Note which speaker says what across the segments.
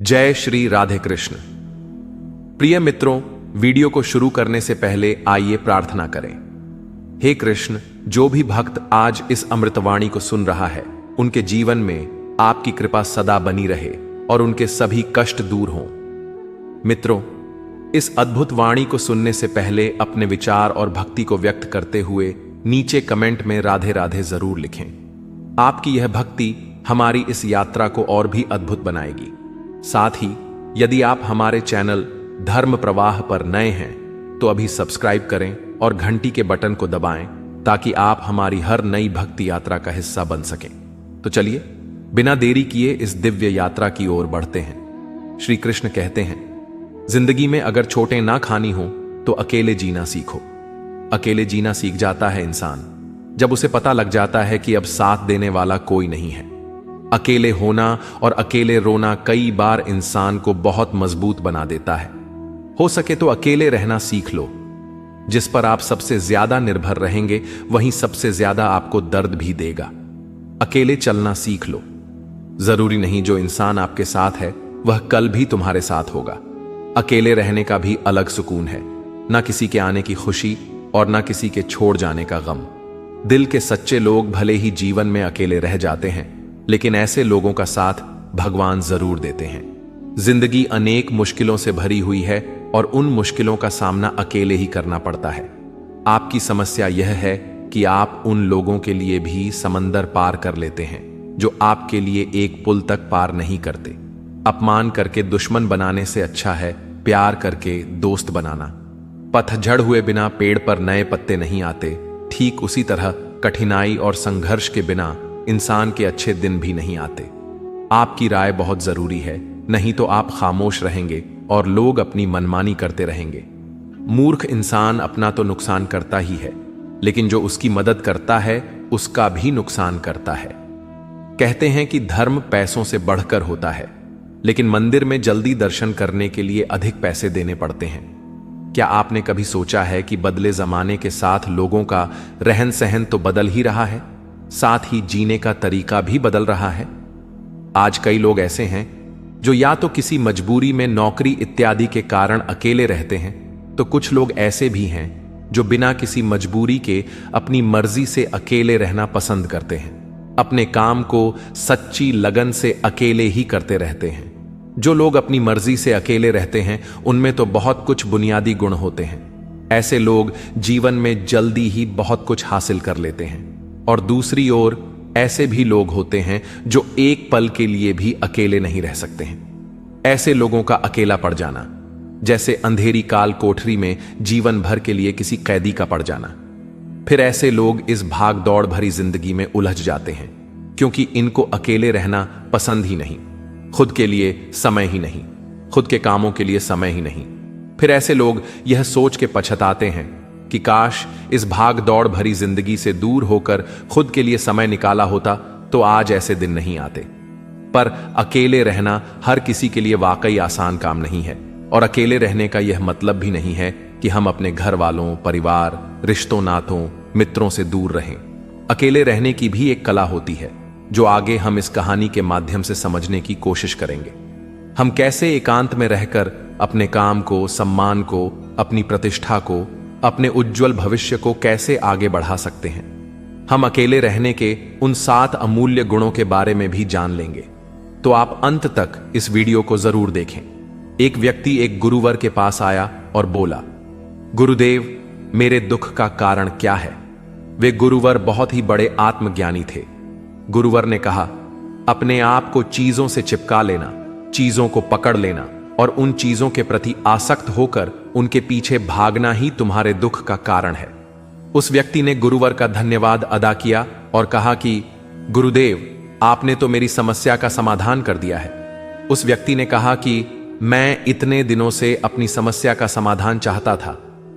Speaker 1: जय श्री राधे कृष्ण। प्रिय मित्रों, वीडियो को शुरू करने से पहले आइए प्रार्थना करें। हे कृष्ण, जो भी भक्त आज इस अमृतवाणी को सुन रहा है, उनके जीवन में आपकी कृपा सदा बनी रहे और उनके सभी कष्ट दूर हों। मित्रों, इस अद्भुत वाणी को सुनने से पहले अपने विचार और भक्ति को व्यक्त करते हुए नीचे कमेंट में राधे राधे जरूर लिखें। आपकी यह भक्ति हमारी इस यात्रा को और भी अद्भुत बनाएगी। साथ ही यदि आप हमारे चैनल धर्म प्रवाह पर नए हैं तो अभी सब्सक्राइब करें और घंटी के बटन को दबाएं ताकि आप हमारी हर नई भक्ति यात्रा का हिस्सा बन सकें। तो चलिए बिना देरी किए इस दिव्य यात्रा की ओर बढ़ते हैं। श्री कृष्ण कहते हैं, जिंदगी में अगर चोटें ना खानी हो तो अकेले जीना सीखो। अकेले जीना सीख जाता है इंसान जब उसे पता लग जाता है कि अब साथ देने वाला कोई नहीं है। अकेले होना और अकेले रोना कई बार इंसान को बहुत मजबूत बना देता है। हो सके तो अकेले रहना सीख लो। जिस पर आप सबसे ज्यादा निर्भर रहेंगे वहीं सबसे ज्यादा आपको दर्द भी देगा। अकेले चलना सीख लो। जरूरी नहीं जो इंसान आपके साथ है वह कल भी तुम्हारे साथ होगा। अकेले रहने का भी अलग सुकून है, ना किसी के आने की खुशी और ना किसी के छोड़ जाने का गम। दिल के सच्चे लोग भले ही जीवन में अकेले रह जाते हैं, लेकिन ऐसे लोगों का साथ भगवान जरूर देते हैं। जिंदगी अनेक मुश्किलों से भरी हुई है और उन मुश्किलों का सामना अकेले ही करना पड़ता है। आपकी समस्या यह है कि आप उन लोगों के लिए भी समंदर पार कर लेते हैं जो आपके लिए एक पुल तक पार नहीं करते। अपमान करके दुश्मन बनाने से अच्छा है प्यार करके दोस्त बनाना। पतझड़ हुए बिना पेड़ पर नए पत्ते नहीं आते। ठीक उसी तरह कठिनाई और संघर्ष के बिना इंसान के अच्छे दिन भी नहीं आते। आपकी राय बहुत जरूरी है, नहीं तो आप खामोश रहेंगे और लोग अपनी मनमानी करते रहेंगे। मूर्ख इंसान अपना तो नुकसान करता ही है, लेकिन जो उसकी मदद करता है उसका भी नुकसान करता है। कहते हैं कि धर्म पैसों से बढ़कर होता है, लेकिन मंदिर में जल्दी दर्शन करने के लिए अधिक पैसे देने पड़ते हैं। क्या आपने कभी सोचा है कि बदले जमाने के साथ लोगों का रहन सहन तो बदल ही रहा है, साथ ही जीने का तरीका भी बदल रहा है। आज कई लोग ऐसे हैं जो या तो किसी मजबूरी में नौकरी इत्यादि के कारण अकेले रहते हैं, तो कुछ लोग ऐसे भी हैं जो बिना किसी मजबूरी के अपनी मर्जी से अकेले रहना पसंद करते हैं। अपने काम को सच्ची लगन से अकेले ही करते रहते हैं। जो लोग अपनी मर्जी से अकेले रहते हैं उनमें तो बहुत कुछ बुनियादी गुण होते हैं। ऐसे लोग जीवन में जल्दी ही बहुत कुछ हासिल कर लेते हैं। और दूसरी ओर ऐसे भी लोग होते हैं जो एक पल के लिए भी अकेले नहीं रह सकते हैं। ऐसे लोगों का अकेला पड़ जाना जैसे अंधेरी काल कोठरी में जीवन भर के लिए किसी कैदी का पड़ जाना। फिर ऐसे लोग इस भाग दौड़ भरी जिंदगी में उलझ जाते हैं क्योंकि इनको अकेले रहना पसंद ही नहीं। खुद के लिए समय ही नहीं, खुद के कामों के लिए समय ही नहीं। फिर ऐसे लोग यह सोच के पछताते हैं कि काश इस भाग दौड़ भरी जिंदगी से दूर होकर खुद के लिए समय निकाला होता तो आज ऐसे दिन नहीं आते। पर अकेले रहना हर किसी के लिए वाकई आसान काम नहीं है, और अकेले रहने का यह मतलब भी नहीं है कि हम अपने घर वालों, परिवार, रिश्तों, नातों, मित्रों से दूर रहें। अकेले रहने की भी एक कला होती है जो आगे हम इस कहानी के माध्यम से समझने की कोशिश करेंगे। हम कैसे एकांत में रहकर अपने काम को, सम्मान को, अपनी प्रतिष्ठा को, अपने उज्जवल भविष्य को कैसे आगे बढ़ा सकते हैं। हम अकेले रहने के उन 7 अमूल्य गुणों के बारे में भी जान लेंगे, तो आप अंत तक इस वीडियो को जरूर देखें। एक व्यक्ति एक गुरुवर के पास आया और बोला, गुरुदेव, मेरे दुख का कारण क्या है? वे गुरुवर बहुत ही बड़े आत्मज्ञानी थे। गुरुवर ने कहा, अपने आप को चीजों से चिपका लेना, चीजों को पकड़ लेना और उन चीजों के प्रति आसक्त होकर उनके पीछे भागना ही तुम्हारे दुख का कारण है। उस व्यक्ति ने गुरुवर का धन्यवाद अदा किया और कहा कि गुरुदेव, आपने तो मेरी समस्या का समाधान कर दिया है। उस व्यक्ति ने कहा कि मैं इतने दिनों से अपनी समस्या का समाधान चाहता था।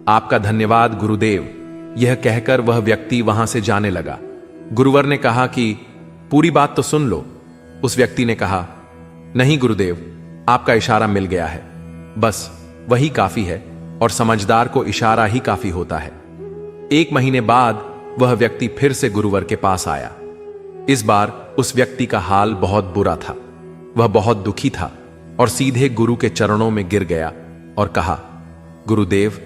Speaker 1: आपका धन्यवाद गुरुदेव। यह कहकर वह व्यक्ति वहां से जाने लगा। गुरुवर ने कहा कि पूरी बात तो सुन लो। उस व्यक्ति ने कहा, नहीं गुरुदेव, आपका इशारा मिल गया है, बस वही काफी है, और समझदार को इशारा ही काफी होता है। 1 महीने बाद वह व्यक्ति फिर से गुरुवर के पास आया। इस बार उस व्यक्ति का हाल बहुत बुरा था। वह बहुत दुखी था और सीधे गुरु के चरणों में गिर गया और कहा, गुरुदेव,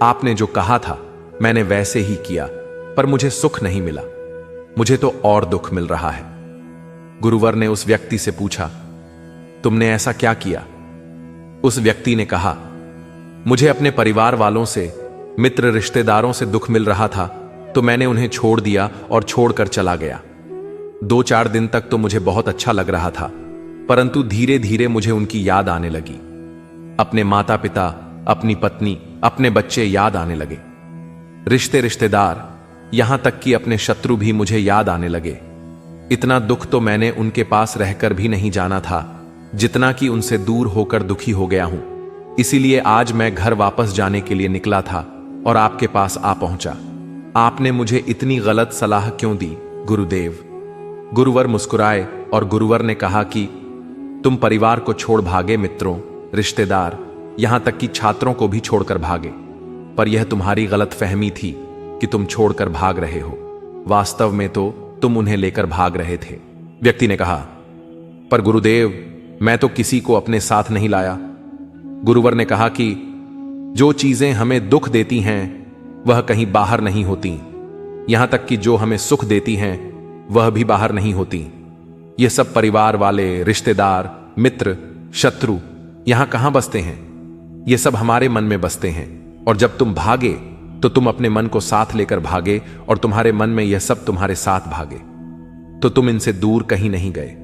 Speaker 1: आपने जो कहा था मैंने वैसे ही किया, पर मुझे सुख नहीं मिला, मुझे तो और दुख मिल रहा है। गुरुवर ने उस व्यक्ति से पूछा, तुमने ऐसा क्या किया? उस व्यक्ति ने कहा, मुझे अपने परिवार वालों से, मित्र रिश्तेदारों से दुख मिल रहा था, तो मैंने उन्हें छोड़ दिया और छोड़कर चला गया। 2-4 दिन तक तो मुझे बहुत अच्छा लग रहा था, परंतु धीरे धीरे मुझे उनकी याद आने लगी। अपने माता पिता, अपनी पत्नी, अपने बच्चे याद आने लगे। रिश्तेदार, यहां तक कि अपने शत्रु भी मुझे याद आने लगे। इतना दुख तो मैंने उनके पास रहकर भी नहीं जाना था, जितना कि उनसे दूर होकर दुखी हो गया हूं। इसीलिए आज मैं घर वापस जाने के लिए निकला था और आपके पास आ पहुंचा। आपने मुझे इतनी गलत सलाह क्यों दी, गुरुदेव? गुरुवर मुस्कुराए और गुरुवर ने कहा कि तुम परिवार को छोड़ भागे, मित्रों, रिश्तेदार, यहां तक कि छात्रों को भी छोड़कर भागे, पर यह तुम्हारी गलत फहमी थी कि तुम छोड़कर भाग रहे हो। वास्तव में तो तुम उन्हें लेकर भाग रहे थे। व्यक्ति ने कहा, पर गुरुदेव, मैं तो किसी को अपने साथ नहीं लाया। गुरुवर ने कहा कि जो चीजें हमें दुख देती हैं वह कहीं बाहर नहीं होती, यहां तक कि जो हमें सुख देती हैं वह भी बाहर नहीं होती। ये सब परिवार वाले, रिश्तेदार, मित्र, शत्रु यहां कहां बसते हैं? ये सब हमारे मन में बसते हैं, और जब तुम भागे तो तुम अपने मन को साथ लेकर भागे, और तुम्हारे मन में यह सब तुम्हारे साथ भागे, तो तुम इनसे दूर कहीं नहीं गए।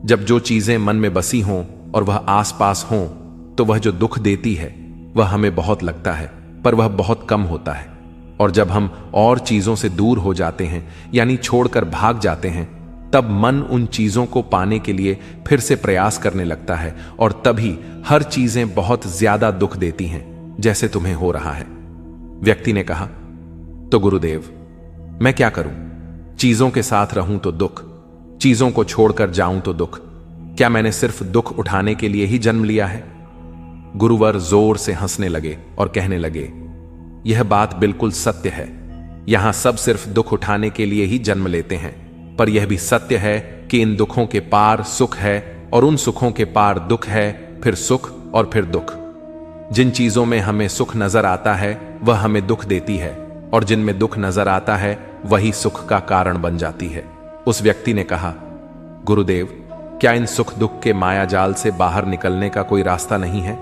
Speaker 1: जब जो चीजें मन में बसी हों और वह आसपास हों, तो वह जो दुख देती है वह हमें बहुत लगता है, पर वह बहुत कम होता है। और जब हम और चीजों से दूर हो जाते हैं, यानी छोड़कर भाग जाते हैं, तब मन उन चीजों को पाने के लिए फिर से प्रयास करने लगता है, और तभी हर चीजें बहुत ज्यादा दुख देती हैं, जैसे तुम्हें हो रहा है। व्यक्ति ने कहा, तो गुरुदेव, मैं क्या करूं? चीजों के साथ रहूं तो दुख, चीजों को छोड़कर जाऊं तो दुख। क्या मैंने सिर्फ दुख उठाने के लिए ही जन्म लिया है? गुरुवर जोर से हंसने लगे और कहने लगे, यह बात बिल्कुल सत्य है। यहां सब सिर्फ दुख उठाने के लिए ही जन्म लेते हैं, पर यह भी सत्य है कि इन दुखों के पार सुख है, और उन सुखों के पार दुख है, फिर सुख और फिर दुख। जिन चीजों में हमें सुख नजर आता है वह हमें दुख देती है, और जिनमें दुख नजर आता है वही सुख का कारण बन जाती है। उस व्यक्ति ने कहा, गुरुदेव, क्या इन सुख दुख के माया जाल से बाहर निकलने का कोई रास्ता नहीं है?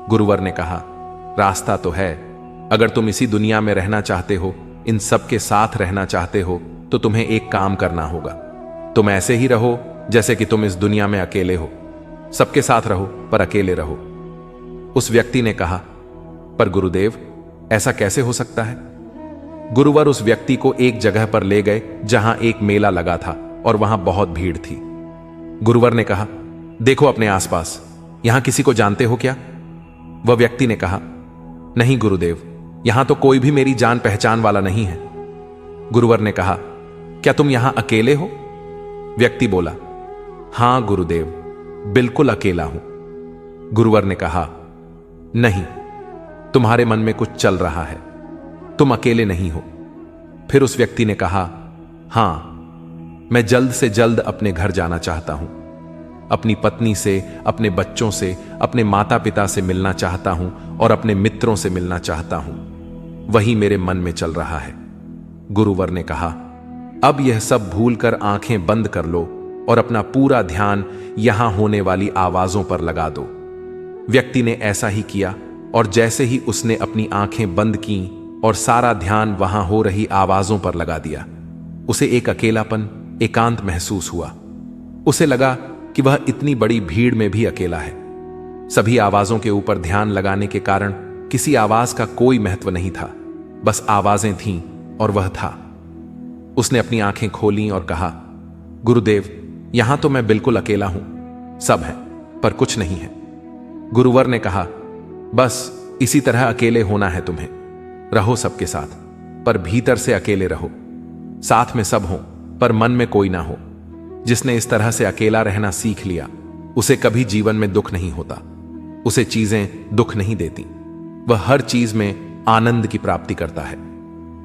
Speaker 1: गुरुवर ने कहा, रास्ता तो है। अगर तुम इसी दुनिया में रहना चाहते हो, इन सब के साथ रहना चाहते हो, तो तुम्हें एक काम करना होगा। तुम ऐसे ही रहो जैसे कि तुम इस दुनिया में अकेले हो। सबके साथ रहो पर अकेले रहो। उस व्यक्ति ने कहा, पर गुरुदेव, ऐसा कैसे हो सकता है? गुरुवर उस व्यक्ति को एक जगह पर ले गए जहां एक मेला लगा था और वहां बहुत भीड़ थी। गुरुवर ने कहा, देखो अपने आसपास, यहां किसी को जानते हो क्या? वह व्यक्ति ने कहा, नहीं गुरुदेव, यहां तो कोई भी मेरी जान पहचान वाला नहीं है। गुरुवर ने कहा, क्या तुम यहां अकेले हो? व्यक्ति बोला, हां गुरुदेव, बिल्कुल अकेला हूं। गुरुवर ने कहा, नहीं, तुम्हारे मन में कुछ चल रहा है, तुम अकेले नहीं हो। फिर उस व्यक्ति ने कहा, हां, मैं जल्द से जल्द अपने घर जाना चाहता हूं। अपनी पत्नी से, अपने बच्चों से, अपने माता पिता से मिलना चाहता हूं और अपने मित्रों से मिलना चाहता हूं। वही मेरे मन में चल रहा है। गुरुवर ने कहा, अब यह सब भूलकर आंखें बंद कर लो और अपना पूरा ध्यान यहां होने वाली आवाजों पर लगा दो। व्यक्ति ने ऐसा ही किया, और जैसे ही उसने अपनी आंखें बंद की और सारा ध्यान वहां हो रही आवाजों पर लगा दिया, उसे एक अकेलापन, एकांत महसूस हुआ। उसे लगा कि वह इतनी बड़ी भीड़ में भी अकेला है। सभी आवाजों के ऊपर ध्यान लगाने के कारण किसी आवाज का कोई महत्व नहीं था, बस आवाजें थीं और वह था। उसने अपनी आंखें खोलीं और कहा, गुरुदेव, यहां तो मैं बिल्कुल अकेला हूं, सब है पर कुछ नहीं है। गुरुवर ने कहा, बस इसी तरह अकेले होना है तुम्हें। रहो सबके साथ, पर भीतर से अकेले रहो। साथ में सब हो पर मन में कोई ना हो। जिसने इस तरह से अकेला रहना सीख लिया, उसे कभी जीवन में दुख नहीं होता, उसे चीजें दुख नहीं देती, वह हर चीज में आनंद की प्राप्ति करता है।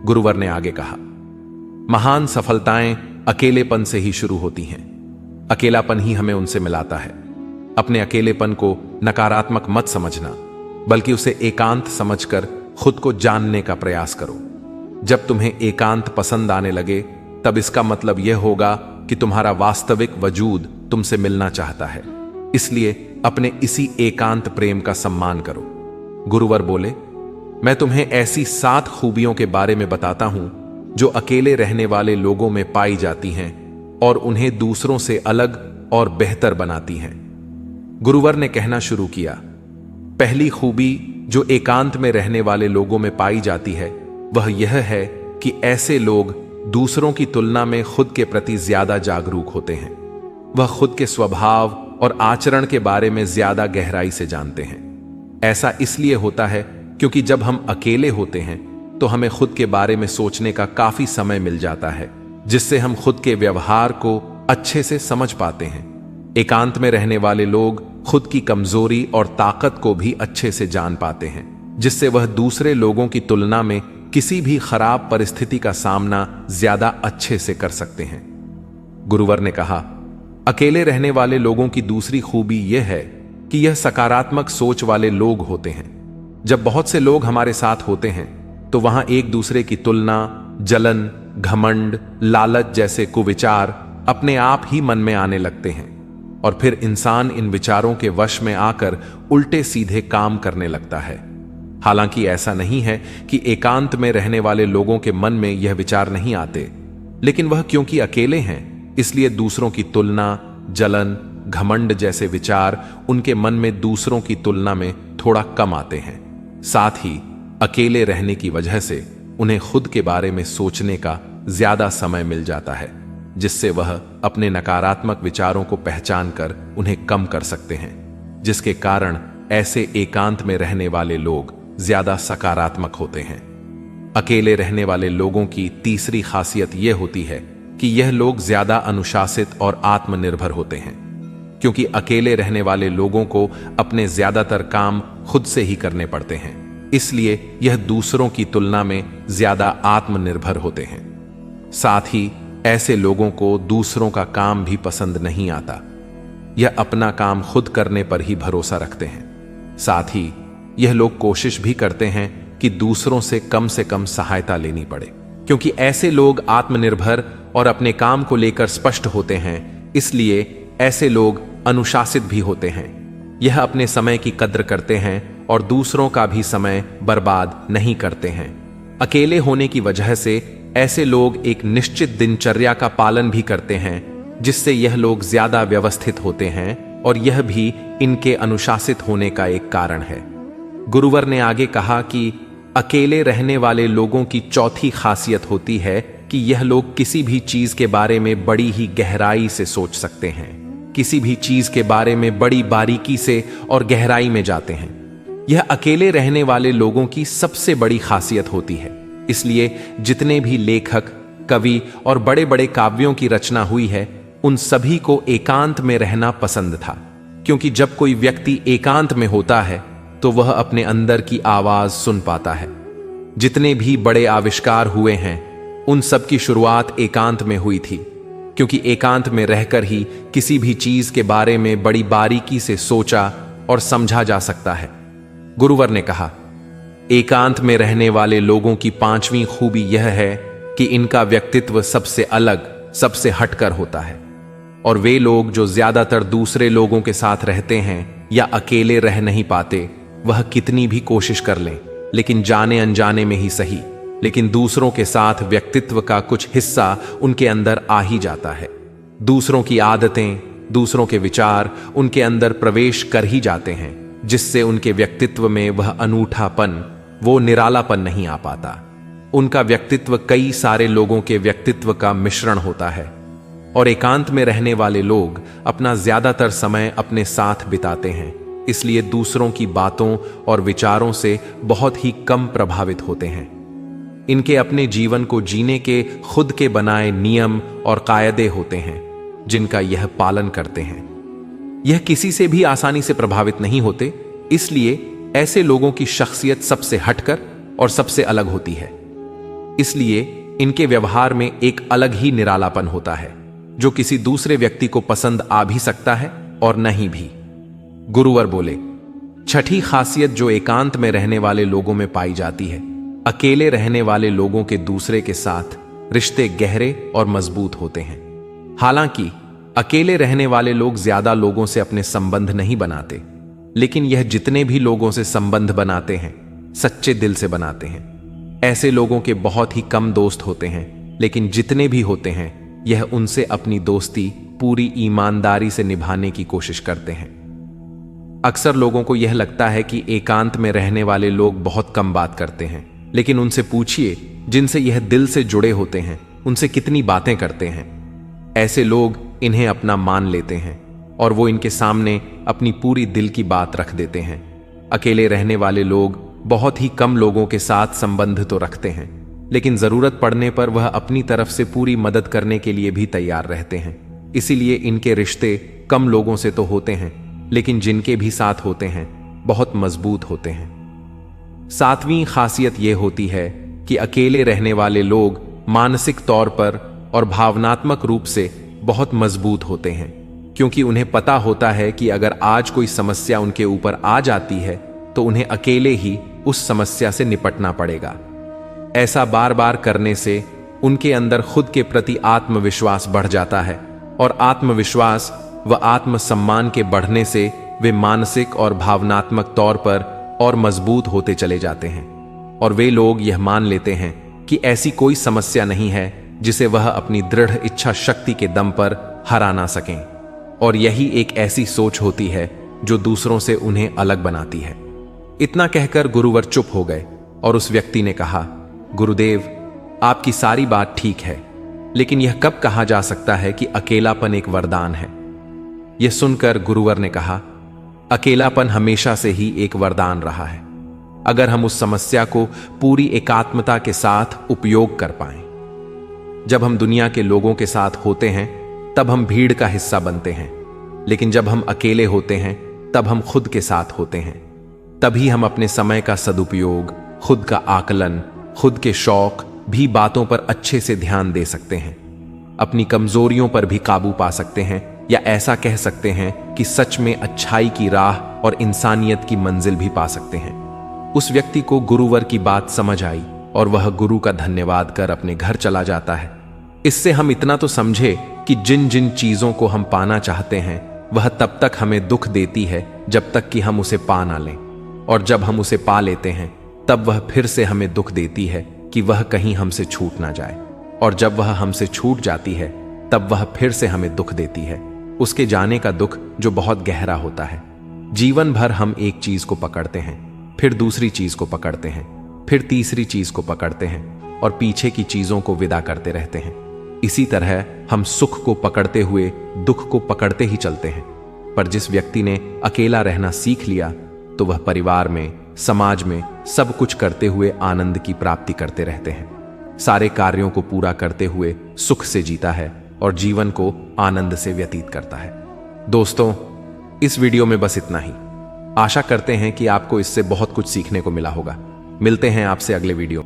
Speaker 1: गुरुवर ने आगे कहा, महान सफलताएं अकेलेपन से ही शुरू होती हैं। अकेलापन ही हमें उनसे मिलाता है। अपने अकेलेपन को नकारात्मक मत समझना, बल्कि उसे एकांत समझकर खुद को जानने का प्रयास करो। जब तुम्हें एकांत पसंद आने लगे, तब इसका मतलब यह होगा कि तुम्हारा वास्तविक वजूद तुमसे मिलना चाहता है। इसलिए अपने इसी एकांत प्रेम का सम्मान करो। गुरुवर बोले, मैं तुम्हें ऐसी 7 खूबियों के बारे में बताता हूं जो अकेले रहने वाले लोगों में पाई जाती हैं और उन्हें दूसरों से अलग और बेहतर बनाती हैं। गुरुवर ने कहना शुरू किया, पहली खूबी जो एकांत में रहने वाले लोगों में पाई जाती है वह यह है कि ऐसे लोग दूसरों की तुलना में खुद के प्रति ज्यादा जागरूक होते हैं। वह खुद के स्वभाव और आचरण के बारे में ज्यादा गहराई से जानते हैं। ऐसा इसलिए होता है क्योंकि जब हम अकेले होते हैं तो हमें खुद के बारे में सोचने का काफी समय मिल जाता है, जिससे हम खुद के व्यवहार को अच्छे से समझ पाते हैं। एकांत में रहने वाले लोग खुद की कमजोरी और ताकत को भी अच्छे से जान पाते हैं, जिससे वह दूसरे लोगों की तुलना में किसी भी खराब परिस्थिति का सामना ज्यादा अच्छे से कर सकते हैं। गुरुवर ने कहा, अकेले रहने वाले लोगों की दूसरी खूबी यह है कि यह सकारात्मक सोच वाले लोग होते हैं। जब बहुत से लोग हमारे साथ होते हैं तो वहां एक दूसरे की तुलना, जलन, घमंड, लालच जैसे कुविचार अपने आप ही मन में आने लगते हैं और फिर इंसान इन विचारों के वश में आकर उल्टे सीधे काम करने लगता है। हालांकि ऐसा नहीं है कि एकांत में रहने वाले लोगों के मन में यह विचार नहीं आते, लेकिन वह क्योंकि अकेले हैं इसलिए दूसरों की तुलना, जलन, घमंड जैसे विचार उनके मन में दूसरों की तुलना में थोड़ा कम आते हैं। साथ ही अकेले रहने की वजह से उन्हें खुद के बारे में सोचने का ज्यादा समय मिल जाता है, जिससे वह अपने नकारात्मक विचारों को पहचान कर उन्हें कम कर सकते हैं, जिसके कारण ऐसे एकांत में रहने वाले लोग ज्यादा सकारात्मक होते हैं। अकेले रहने वाले लोगों की तीसरी खासियत यह होती है कि यह लोग ज्यादा अनुशासित और आत्मनिर्भर होते हैं, क्योंकि अकेले रहने वाले लोगों को अपने ज्यादातर काम खुद से ही करने पड़ते हैं, इसलिए यह दूसरों की तुलना में ज्यादा आत्मनिर्भर होते हैं। साथ ही ऐसे लोगों को दूसरों का काम भी पसंद नहीं आता। यह अपना काम खुद करने पर ही भरोसा रखते हैं। साथ ही यह लोग कोशिश भी करते हैं कि दूसरों से कम सहायता लेनी पड़े, क्योंकि ऐसे लोग आत्मनिर्भर और अपने काम को लेकर स्पष्ट होते हैं, इसलिए ऐसे लोग अनुशासित भी होते हैं। यह अपने समय की कद्र करते हैं और दूसरों का भी समय बर्बाद नहीं करते हैं। अकेले होने की वजह से ऐसे लोग एक निश्चित दिनचर्या का पालन भी करते हैं, जिससे यह लोग ज्यादा व्यवस्थित होते हैं और यह भी इनके अनुशासित होने का एक कारण है। गुरुवर ने आगे कहा कि अकेले रहने वाले लोगों की चौथी खासियत होती है कि यह लोग किसी भी चीज के बारे में बड़ी ही गहराई से सोच सकते हैं, किसी भी चीज के बारे में बड़ी बारीकी से और गहराई में जाते हैं। यह अकेले रहने वाले लोगों की सबसे बड़ी खासियत होती है। इसलिए जितने भी लेखक, कवि और बड़े बड़े काव्यों की रचना हुई है, उन सभी को एकांत में रहना पसंद था, क्योंकि जब कोई व्यक्ति एकांत में होता है तो वह अपने अंदर की आवाज सुन पाता है। जितने भी बड़े आविष्कार हुए हैं उन सब की शुरुआत एकांत में हुई थी, क्योंकि एकांत में रहकर ही किसी भी चीज के बारे में बड़ी बारीकी से सोचा और समझा जा सकता है। गुरुवर ने कहा, एकांत में रहने वाले लोगों की पांचवी खूबी यह है कि इनका व्यक्तित्व सबसे अलग, सबसे हटकर होता है। और वे लोग जो ज्यादातर दूसरे लोगों के साथ रहते हैं या अकेले रह नहीं पाते, वह कितनी भी कोशिश कर लें, लेकिन जाने अनजाने में ही सही, लेकिन दूसरों के साथ व्यक्तित्व का कुछ हिस्सा उनके अंदर आ ही जाता है। दूसरों की आदतें, दूसरों के विचार उनके अंदर प्रवेश कर ही जाते हैं, जिससे उनके व्यक्तित्व में वह अनूठापन, वो निरालापन नहीं आ पाता। उनका व्यक्तित्व कई सारे लोगों के व्यक्तित्व का मिश्रण होता है। और एकांत में रहने वाले लोग अपना ज्यादातर समय अपने साथ बिताते हैं, इसलिए दूसरों की बातों और विचारों से बहुत ही कम प्रभावित होते हैं। इनके अपने जीवन को जीने के खुद के बनाए नियम और कायदे होते हैं, जिनका यह पालन करते हैं। यह किसी से भी आसानी से प्रभावित नहीं होते, इसलिए ऐसे लोगों की शख्सियत सबसे हटकर और सबसे अलग होती है। इसलिए इनके व्यवहार में एक अलग ही निरालापन होता है, जो किसी दूसरे व्यक्ति को पसंद आ भी सकता है और नहीं भी। गुरुवर बोले, छठी खासियत जो एकांत में रहने वाले लोगों में पाई जाती है, अकेले रहने वाले लोगों के दूसरे के साथ रिश्ते गहरे और मजबूत होते हैं। हालांकि अकेले रहने वाले लोग ज्यादा लोगों से अपने संबंध नहीं बनाते, लेकिन यह जितने भी लोगों से संबंध बनाते हैं सच्चे दिल से बनाते हैं। ऐसे लोगों के बहुत ही कम दोस्त होते हैं, लेकिन जितने भी होते हैं यह उनसे अपनी दोस्ती पूरी ईमानदारी से निभाने की कोशिश करते हैं। अक्सर लोगों को यह लगता है कि एकांत में रहने वाले लोग बहुत कम बात करते हैं, लेकिन उनसे पूछिए जिनसे यह दिल से जुड़े होते हैं उनसे कितनी बातें करते हैं। ऐसे लोग इन्हें अपना मान लेते हैं और वो इनके सामने अपनी पूरी दिल की बात रख देते हैं। अकेले रहने वाले लोग बहुत ही कम लोगों के साथ संबंध तो रखते हैं, लेकिन जरूरत पड़ने पर वह अपनी तरफ से पूरी मदद करने के लिए भी तैयार रहते हैं। इसीलिए इनके रिश्ते कम लोगों से तो होते हैं, लेकिन जिनके भी साथ होते हैं बहुत मजबूत होते हैं। 7वीं खासियत यह होती है कि अकेले रहने वाले लोग मानसिक तौर पर और भावनात्मक रूप से बहुत मजबूत होते हैं, क्योंकि उन्हें पता होता है कि अगर आज कोई समस्या उनके ऊपर आ जाती है तो उन्हें अकेले ही उस समस्या से निपटना पड़ेगा। ऐसा बार बार करने से उनके अंदर खुद के प्रति आत्मविश्वास बढ़ जाता है और आत्मविश्वास व आत्मसम्मान के बढ़ने से वे मानसिक और भावनात्मक तौर पर और मजबूत होते चले जाते हैं और वे लोग यह मान लेते हैं कि ऐसी कोई समस्या नहीं है जिसे वह अपनी दृढ़ इच्छा शक्ति के दम पर हरा ना सकें। और यही एक ऐसी सोच होती है जो दूसरों से उन्हें अलग बनाती है। इतना कहकर गुरुवर चुप हो गए और उस व्यक्ति ने कहा, गुरुदेव, आपकी सारी बात ठीक है, लेकिन यह कब कहा जा सकता है कि अकेलापन एक वरदान है? यह सुनकर गुरुवर ने कहा, अकेलापन हमेशा से ही एक वरदान रहा है, अगर हम उस समस्या को पूरी एकात्मता के साथ उपयोग कर पाएं। जब हम दुनिया के लोगों के साथ होते हैं तब हम भीड़ का हिस्सा बनते हैं, लेकिन जब हम अकेले होते हैं तब हम खुद के साथ होते हैं। तभी हम अपने समय का सदुपयोग, खुद का आकलन, खुद के शौक भी बातों पर अच्छे से ध्यान दे सकते हैं, अपनी कमजोरियों पर भी काबू पा सकते हैं, या ऐसा कह सकते हैं कि सच में अच्छाई की राह और इंसानियत की मंजिल भी पा सकते हैं। उस व्यक्ति को गुरुवर की बात समझ आई और वह गुरु का धन्यवाद कर अपने घर चला जाता है। इससे हम इतना तो समझे कि जिन जिन चीजों को हम पाना चाहते हैं वह तब तक हमें दुख देती है जब तक कि हम उसे पा ना लें, और जब हम उसे पा लेते हैं तब वह फिर से हमें दुख देती है कि वह कहीं हमसे छूट ना जाए, और जब वह हमसे छूट जाती है तब वह फिर से हमें दुख देती है, उसके जाने का दुख जो बहुत गहरा होता है। जीवन भर हम एक चीज को पकड़ते हैं, फिर दूसरी चीज को पकड़ते हैं, फिर तीसरी चीज को पकड़ते हैं और पीछे की चीजों को विदा करते रहते हैं। इसी तरह हम सुख को पकड़ते हुए दुख को पकड़ते ही चलते हैं। पर जिस व्यक्ति ने अकेला रहना सीख लिया तो वह परिवार में, समाज में सब कुछ करते हुए आनंद की प्राप्ति करते रहते हैं, सारे कार्यों को पूरा करते हुए सुख से जीता है और जीवन को आनंद से व्यतीत करता है। दोस्तों, इस वीडियो में बस इतना ही। आशा करते हैं कि आपको इससे बहुत कुछ सीखने को मिला होगा। मिलते हैं आपसे अगले वीडियो।